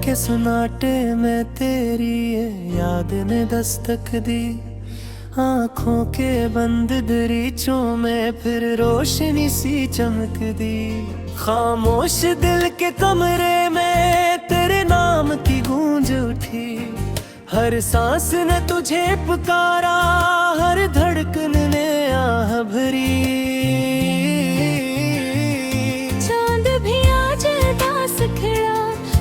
के सुनाटे में तेरी ये याद ने दस्तक दी। आँखों के बंद दरीचों में फिर रोशनी सी चमक दी। खामोश दिल के कमरे में तेरे नाम की गूंज उठी। हर सांस ने तुझे पुकारा, हर धड़कन ने आह भरी। चांद भी आज दास खड़ा,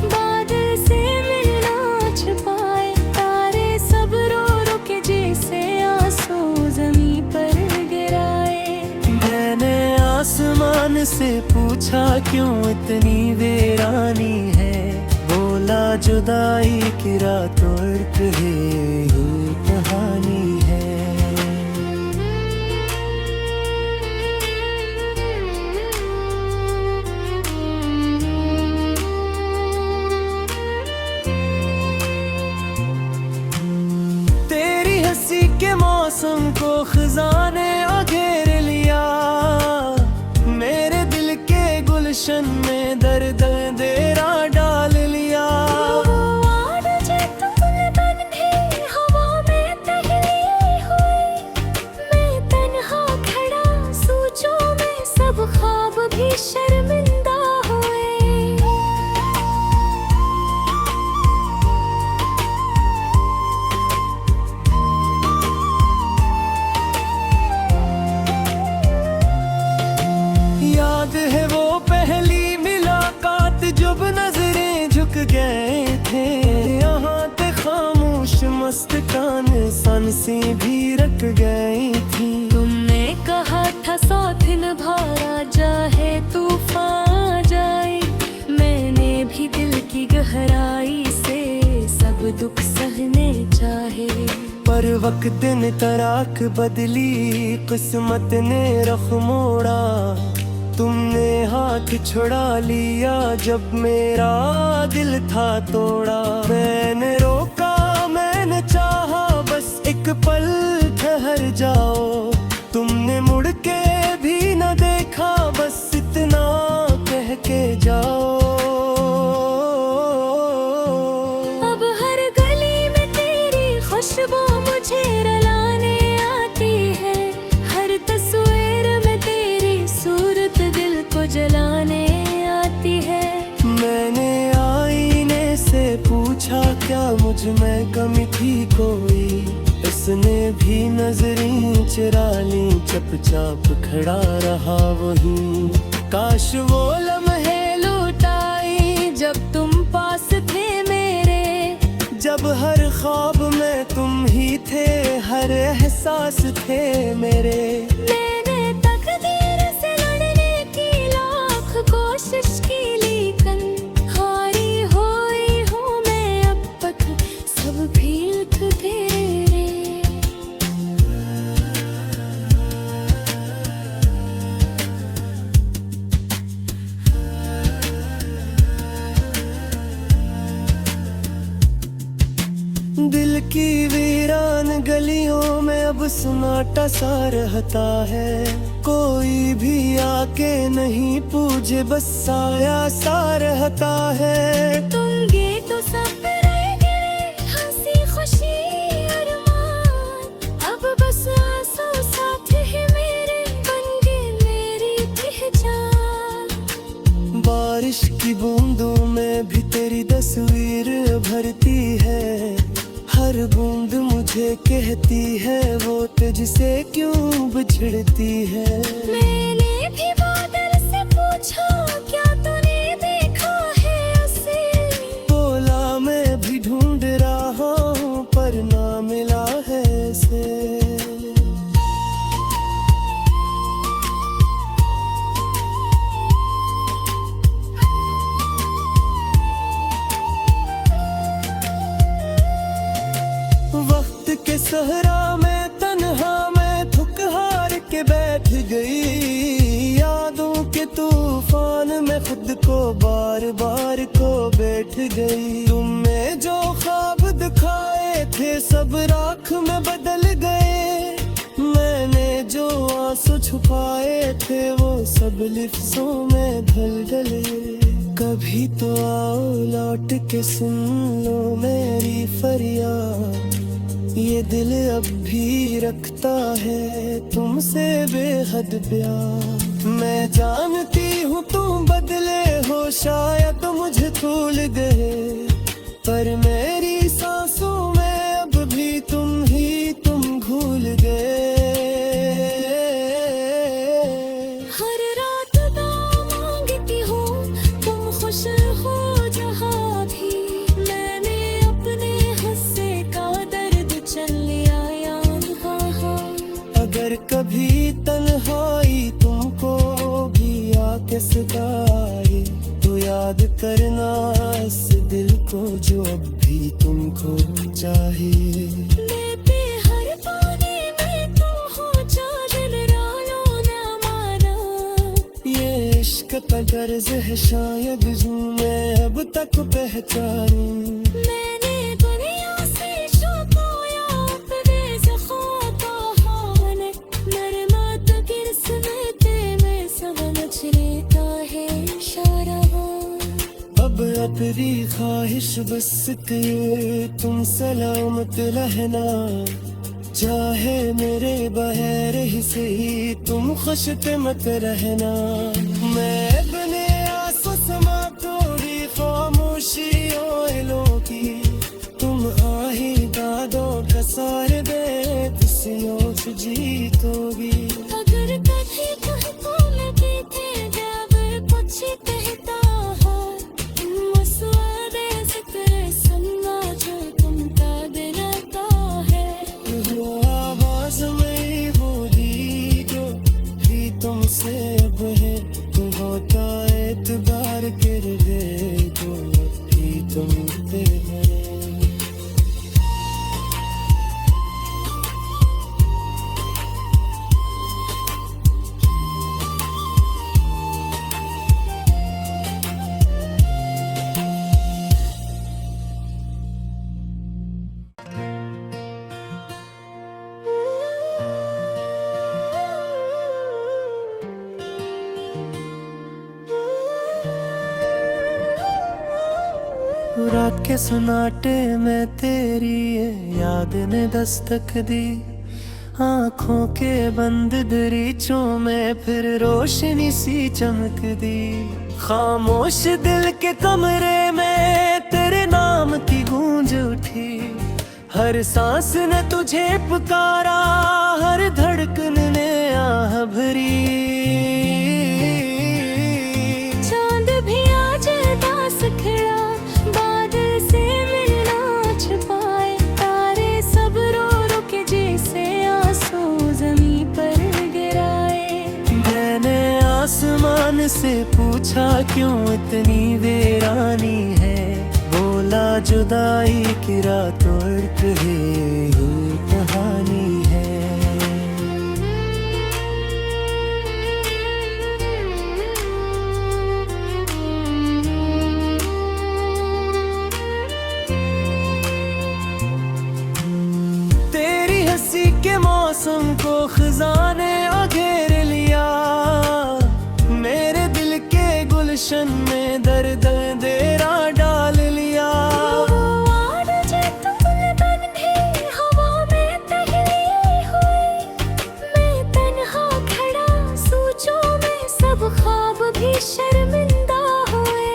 बादल से मिलना छुपाए। तारे सब रो रो के जैसे आंसू जमीन पर गिराए। मैंने आसमान से पूछा क्यों इतनी वीरानी है। बोला जुदाई की रातों पे ये कहानी है। तेरी हंसी के मौसम को खजाने घेर लिया। मेरे दिल के गुलशन में दर्द अंधेरा डाल लिया। ख्वाब भी शर्मिंदा हुए। याद है वो पहली मुलाकात जब नजरें झुक गए थे। यहाँ ते खामोश मस्त कान सांसें भी रख गई थी। तुमने कहा था साथ निभाया चाहे तूफान जाए। मैंने भी दिल की गहराई से सब दुख सहने चाहे। पर वक्त ने तराक बदली, किस्मत ने रुख मोड़ा। तुमने हाथ छुड़ा लिया जब मेरा दिल था तोड़ा। मैंने रोका, मैंने चाहा बस एक पल ठहर जाओ। तुमने मुड़ के भी न देखा, बस इतना कह के जाओ। अब हर गली में तेरी खुशबू मुझे रुलाने आती है। हर तस्वीर में तेरी सूरत दिल को जलाने आती है। मैंने आईने से पूछा क्या मुझ में कमी थी कोई। उसने भी नजरें चुरा ली, चुपचाप खड़ा रहा वहीं। काश वो लम्हे लौटाई जब तुम पास थे मेरे। जब हर ख्वाब में तुम ही थे, हर एहसास थे मेरे। मैंने तकदीर से लड़ने की लाख कोशिश की, लेकिन हारी हुई हूँ मैं अब तक। सब भीख तेरे। दिल की वीरान गलियों में अब सन्नाटा सा रहता है। कोई भी आके नहीं पूछे, बस साया सा रहता है। तुम गे तो सब रह गए, हंसी खुशी अरमान। अब बस आंसू साथ है मेरे, बन गए मेरी पहचान। बारिश की बूंदों में भी तेरी तस्वीर भरती है। हर बूंद मुझे कहती है वो तुझसे क्यों बिछड़ती है। मैंने भी बादल से पूछा क्या तूने देखा है उसे। बोला मैं भी ढूंढ रहा हूँ पर ना मिला है इसे। वक्त के सहरा में तन्हा मैं थक हार के बैठ गई। यादों के तूफान में खुद को बार बार खो बैठ गई। तुमने जो ख्वाब दिखाए थे सब राख में बदल गए। मैंने जो आंसू छुपाए थे वो सब लिफ्ज़ों में ढल ढले। कभी तो आओ लौट के सुन लो मेरी फरियाद, ये दिल अब भी रखता है तुमसे बेहद प्यार। मैं जानती हूँ तुम बदले हो, शायद मुझे भूल गए, पर मेरी सांसों में अब भी तुम भूल गए। हर रात दुआ मांगती हूँ तुम खुश हो जहाँ भी, मैंने अपने हिस्से का दर्द चल आया यहाँ। अगर कभी तन्हाई तुमको भी आके सताए, तो याद करना इस दिल को जो अब भी तुमको चाहे। लेते हर पानी में तुम हो, चादर डालो न माना। ये इश्क का गर्ज है शायद जो मैं अब तक पहचानूं। मैंने दुनिया से छुपाया अपने ज़ख्मों का हाल, नरमात किस्मते में समझ लेता है इशारा। अब अपनी ख्वाहिश बस कि तुम सलामत रहना, चाहे मेरे बहर ही सही तुम खुशते मत रहना। मैं अपने आंसू समा थोड़ी खामोशियों की, तुम आही दादों का सारे बेतसियों से जीतोगी। अगर कभी तुमको लगे थे जब कुछ कहता है, मसवादे से तेरे सुनना जो तुम का दिलाता है। वो आवाज में बोली जो भी तुमसे अब है, तो होता एतबार कर दे जो भी तुम पे है। रात के सुनाटे में तेरी ये याद ने दस्तक दी, आँखों के बंद दरीचों में फिर रोशनी सी चमक दी। खामोश दिल के कमरे में तेरे नाम की गूंज उठी, हर सांस ने तुझे पुकारा, हर धड़कन ने आह भरी। चांद भी आज दास खड़ा, बादल से मिलना छुपाए, तारे सब रो रो के जैसे आंसू जमीन पर गिराए। मैंने आसमान से पूछा क्यों इतनी वीरानी है, बोला जुदाई की रातों है ये कहानी है। के मौसम को खजाने घेर लिया, मेरे दिल के गुलशन में दर्द अंधेरा डाल लिया। हवा में टहली हुई, मैं तन्हा खड़ा सोचो में, सब ख्वाब भी शर्मिंदा हुए।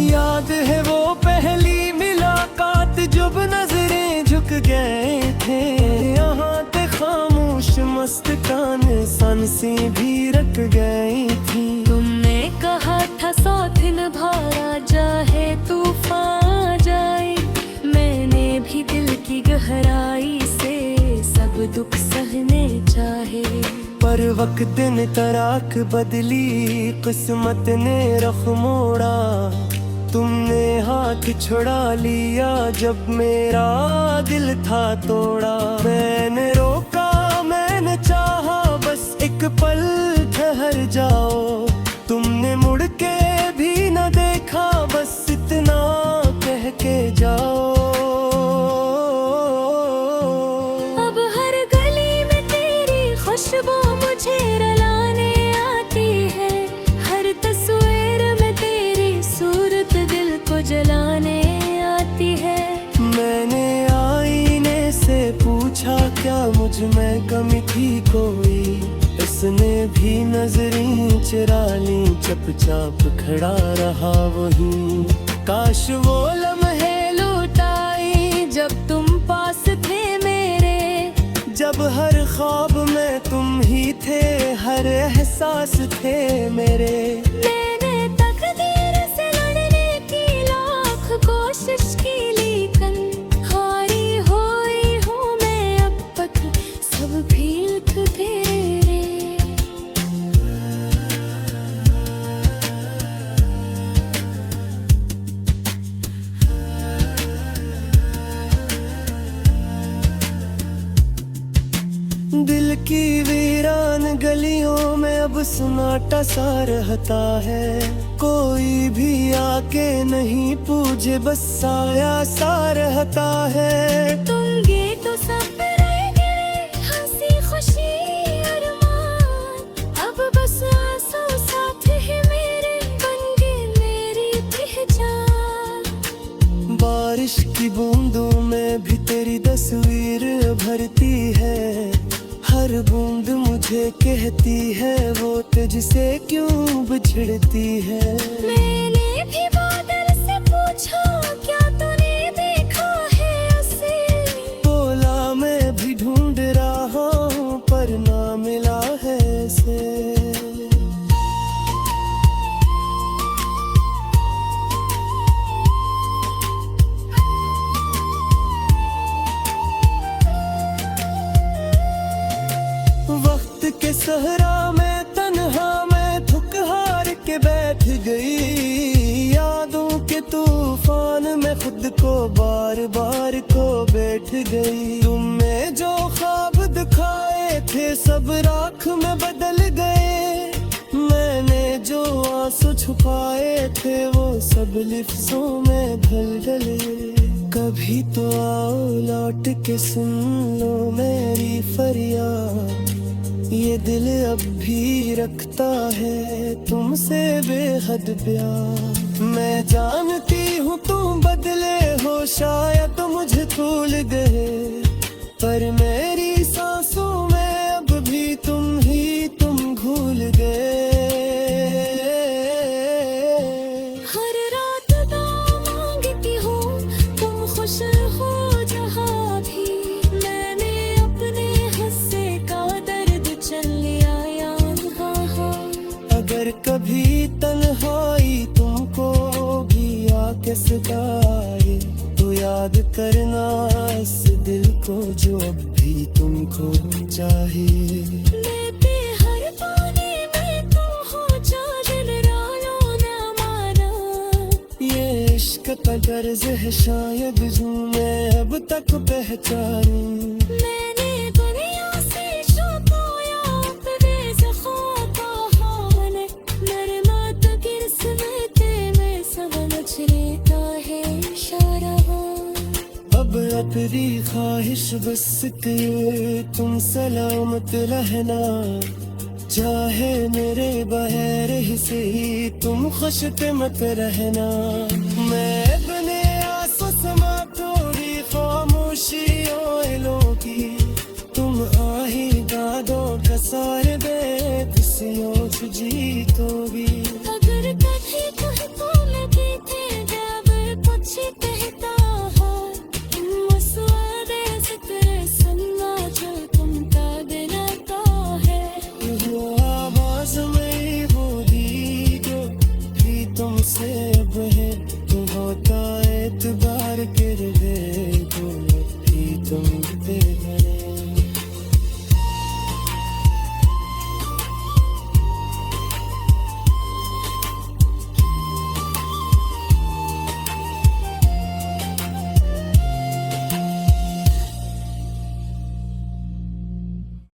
याद है वो पहली मुलाकात जब नजरें झुक गए थे, यहाँ ते खामोश मस्त कान सांसें भी रख गई थी। तुमने कहा था साथ निभाया चाहे तूफान जाए, मैंने भी दिल की गहराई से सब दुख सहने चाहे। पर वक्त ने तराक बदली, किस्मत ने रुख मोड़ा, तुमने हाथ छुड़ा लिया जब मेरा दिल था तोड़ा। मैंने रोका, मैंने चाहा बस एक पल ठहर जाओ, तुमने मुड़ के भी न देखा, बस इतना कह के जाओ। में कमी थी कोई, इसने भी नजरें चुरा ली, चुपचाप खड़ा रहा वहीं। काश वो लम्हे लौटाई जब तुम पास थे मेरे, जब हर ख्वाब में तुम ही थे, हर एहसास थे मेरे। मैंने तकदीर से लड़ने की लाख कोशिश की, लेकिन हारी हुई हूँ मैं अब तक, सब भीख तेरे। दिल की वीरान गलियों में अब सन्नाटा सा रहता है, कोई भी आके नहीं पूछे, बस साया सा रहता है। तुम गे तो सब रह गए, हंसी खुशी अरमान, अब बस आंसू साथ ही मेरे बन गए मेरी पहचान। बारिश की बूंदों में भी तेरी तस्वीर भरती है, हर बूंद मुझे कहती है वो तुझसे क्यों बिछड़ती है। मैंने भी बादल से पूछा क्या तूने देखा है उसे, बोला मैं भी ढूंढ रहा हूँ पर ना मिला है इसे। वक्त के सहरा में तन्हा मैं थक हार के बैठ गई, यादों के तूफान में खुद को बार बार खो बैठ गई। तुमने जो ख्वाब दिखाए थे सब राख में बदल गए, मैंने जो आंसू छुपाए थे वो सब लिफ्ज़ों में ढल गए। कभी तो आओ लौट के सुन लो मेरी फरियाद, ये दिल अब भी रखता है तुमसे बेहद प्यार। मैं जानती हूँ तुम बदले हो, शायद मुझे भूल गए, पर मेरी सांसों में अब भी तुम घुल गए। हर रात दुआ मांगती हूँ तुम खुश हो जहाँ भी, मैंने अपने हिस्से का दर्द चल लिया यहाँ। अगर कभी तन्हाई तुमको भी आके सताए, तो याद करना इस दिल को जो अब भी तुमको चाहे। लेते हर पानी में तुम हो जा, दिन रालों न माना, ये इश्क का गर्ज है शायद जो मैं अब तक पहचानूं। मैंने दुनिया से जो पाया अपने ज़ख्मों का हाल, नरमत किस्मत में समझ लेता है इशारा। अब अपनी ख्वाहिश बस कि तुम सलामत रहना, चाहे मेरे बगैर ही सही तुम खुश मत रहना। मैं अपने आंसू समा थोड़ी खामोशियों की, तुम आही गादों का सारे बेत सियों जीतोगी।